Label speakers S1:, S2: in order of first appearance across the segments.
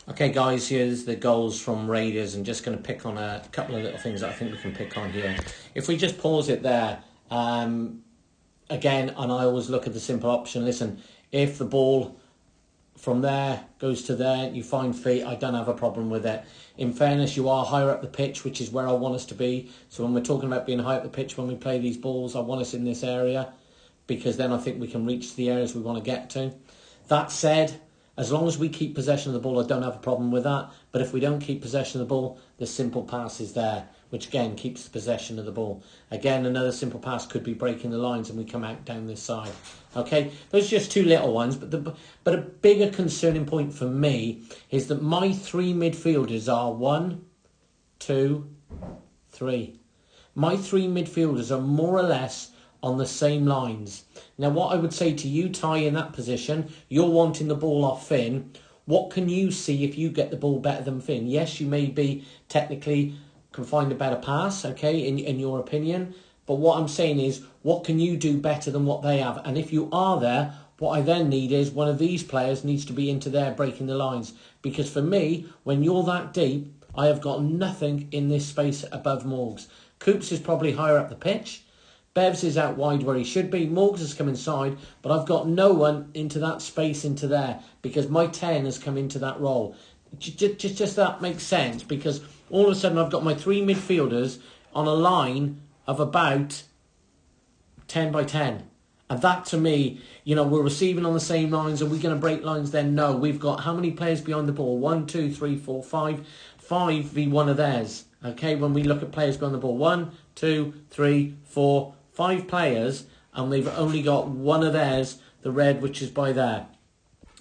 S1: Okay, guys, here's the goals from Raiders. I'm just going to pick on a couple of little things that I think we can pick on here. If we just pause it there, again, and I always look at the simple option. Listen, if the ball from there goes to there, you find feet, I don't have a problem with it. In fairness, you are higher up the pitch, which is where I want us to be. So when we're talking about being high up the pitch, when we play these balls, I want us in this area, because then I think we can reach the areas we want to get to. That said, as long as we keep possession of the ball, I don't have a problem with that. But if we don't keep possession of the ball, the simple pass is there, which again keeps the possession of the ball. Again, another simple pass could be breaking the lines and we come out down this side. Okay, those are just two little ones. But a bigger concerning point for me is that my three midfielders are 1, 2, 3. My three midfielders are more or less on the same lines. Now, what I would say to you, Ty, in that position, you're wanting the ball off Finn. What can you see if you get the ball better than Finn? Yes, you may be technically can find a better pass, okay, in your opinion. But what I'm saying is, what can you do better than what they have? And if you are there, what I then need is one of these players needs to be into there breaking the lines. Because for me, when you're that deep, I have got nothing in this space above Morgs. Coops is probably higher up the pitch. Bevs is out wide where he should be. Morgs has come inside, but I've got no one into that space into there because my 10 has come into that role. Just that makes sense, because all of a sudden I've got my three midfielders on a line of about 10 by 10. And that to me, we're receiving on the same lines. Are we going to break lines then? No. We've got how many players behind the ball? 1, 2, 3, 4, 5. 5 v 1 of theirs. Okay, when we look at players behind the ball. 1, 2, 3, 4, 5 players, and they've only got one of theirs, the red, which is by there.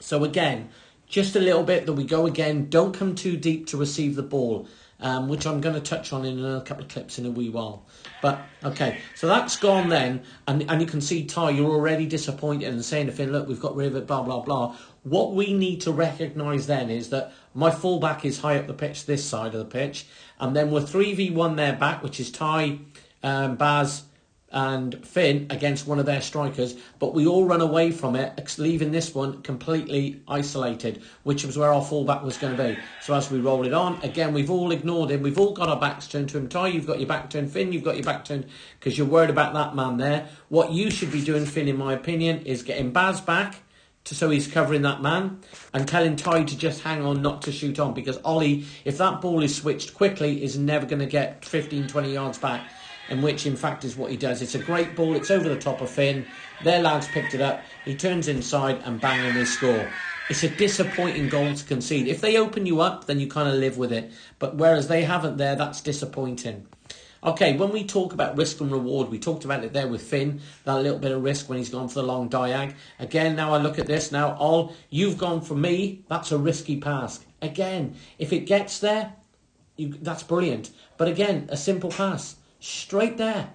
S1: So again, just a little bit that we go again. Don't come too deep to receive the ball, which I'm going to touch on in a couple of clips in a wee while. But okay, so that's gone then, and you can see, Ty, you're already disappointed and saying to Finn, look, we've got rid of it, blah, blah, blah. What we need to recognise then is that my fullback is high up the pitch, this side of the pitch, and then we're 3v1 there back, which is Ty, Baz, and Finn against one of their strikers, but we all run away from it, leaving this one completely isolated, which was where our fullback was going to be. So as we roll it on, again, we've all ignored him. We've all got our backs turned to him. Ty, you've got your back turned. Finn, you've got your back turned because you're worried about that man there. What you should be doing, Finn, in my opinion, is getting Baz back so he's covering that man, and telling Ty to just hang on, not to shoot on, because Ollie, if that ball is switched quickly, is never going to get 15, 20 yards back. In which, in fact, is what he does. It's a great ball. It's over the top of Finn. Their lads picked it up. He turns inside and bang, and they score. It's a disappointing goal to concede. If they open you up, then you kind of live with it. But whereas they haven't there, that's disappointing. Okay, when we talk about risk and reward, we talked about it there with Finn. That little bit of risk when he's gone for the long diag. Again, now I look at this. Now, you've gone for me. That's a risky pass. Again, if it gets there, that's brilliant. But again, a simple pass. Straight there.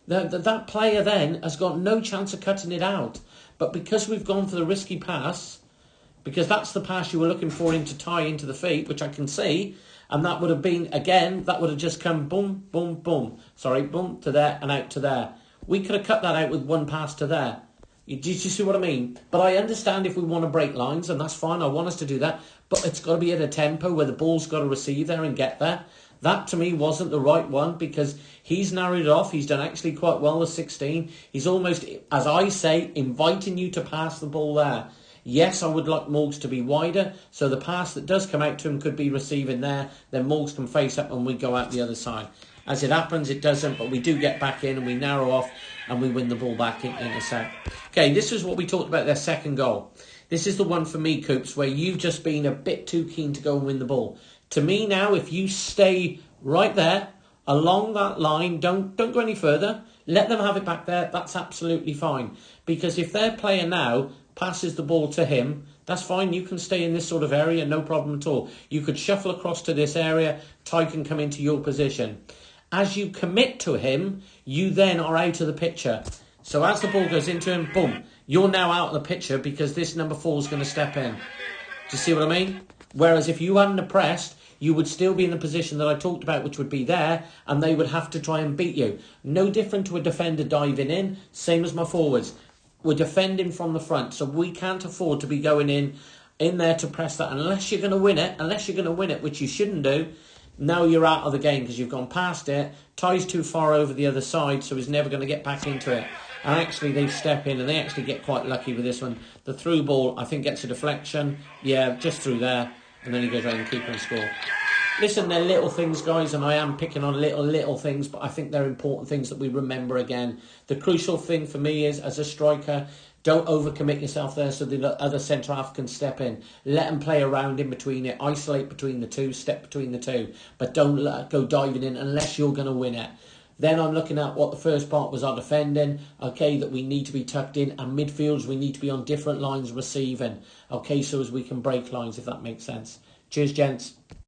S1: That player then has got no chance of cutting it out. But because we've gone for the risky pass, because that's the pass you were looking for him to tie into the feet, which I can see, and that would have been, again, that would have just come boom, boom, boom. Sorry, boom to there and out to there. We could have cut that out with one pass to there. Do you see what I mean? But I understand if we want to break lines, and that's fine. I want us to do that. But it's got to be at a tempo where the ball's got to receive there and get there. That, to me, wasn't the right one, because he's narrowed it off. He's done actually quite well with 16. He's almost, as I say, inviting you to pass the ball there. Yes, I would like Morgs to be wider, so the pass that does come out to him could be receiving there. Then Morgs can face up and we go out the other side. As it happens, it doesn't, but we do get back in and we narrow off and we win the ball back in a sec. Okay, this is what we talked about, their second goal. This is the one for me, Coops, where you've just been a bit too keen to go and win the ball. To me now, if you stay right there, along that line, don't go any further, let them have it back there, that's absolutely fine. Because if their player now passes the ball to him, that's fine, you can stay in this sort of area, no problem at all. You could shuffle across to this area, Ty can come into your position. As you commit to him, you then are out of the picture. So as the ball goes into him, boom, you're now out of the picture because this number 4 is going to step in. Do you see what I mean? Whereas if you hadn't pressed, you would still be in the position that I talked about, which would be there, and they would have to try and beat you. No different to a defender diving in, same as my forwards. We're defending from the front, so we can't afford to be going in in there to press that. Unless you're going to win it, which you shouldn't do, now you're out of the game because you've gone past it. Ty's too far over the other side, so he's never going to get back into it. And actually, they step in and they actually get quite lucky with this one. The through ball, I think, gets a deflection. Yeah, just through there. And then he goes around and keeper and score. Listen, they're little things, guys, and I am picking on little things, but I think they're important things that we remember again. The crucial thing for me is, as a striker, don't overcommit yourself there so the other centre-half can step in. Let them play around in between it. Isolate between the two. Step between the two. But don't go diving in unless you're going to win it. Then I'm looking at what the first part was our defending. Okay, that we need to be tucked in. And midfields, we need to be on different lines receiving. Okay, so as we can break lines, if that makes sense. Cheers, gents.